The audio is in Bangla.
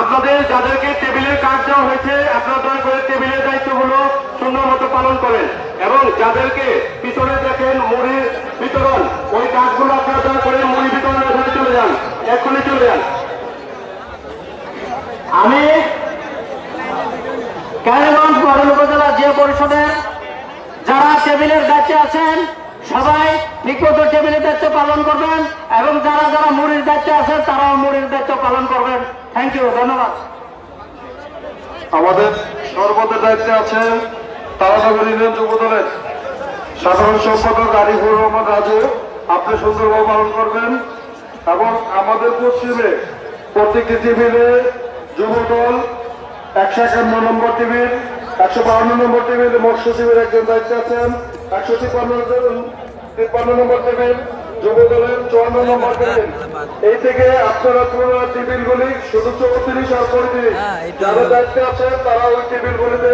আপনাদের যাদেরকে টেবিলের কাজ দেওয়া হয়েছে আপনারা দয়া করে টেবিলের দায়িত্বগুলো সুন্দর মতো পালন করেন এবং যাদেরকে পিছনে দেখেন মুড়ির বিতরণ ওই কাজগুলো আপনারা দয়া করে মুড়ি বিতরণের সাথে চলে যান, এক্ষুনি চলে যান। আমি কালীগঞ্জ মডেল উপজেলা জিয়া পরিষদের যারা টেবিলের দায়িত্বে আছেন সবাই ঠিকমতো টেবিলের দায়িত্ব পালন করবেন এবং যারা যারা মুড়ির দায়িত্বে আছেন তারাও মুড়ির দায়িত্ব পালন করবেন। থ্যাংক ইউ, ধন্যবাদ। আমাদের সর্বদের দায়িত্বে আছেন তারানগর ইউনিয়ন যুব দলের সাধারণ সম্পাদক আরিফুর রহমান রাজু, আপনি সুন্দরভাবে পালন করবেন এবং আমাদের পশ্চিমে প্রত্যেকটি টেবিলে যুব দল 151 নম্বর টেবিল, 152 নম্বর টেবিল মোট সচিবের একজন দায়িত্বে আছেন, 153 নম্বর টেবিল যুব দলের 54 নম্বর টেবিল। এই থেকে আপনারা পুরো টেবিলগুলি শুধু 34 আর 35 যারা দায়িত্বে আছেন তারা ওই টেবিলগুলিতে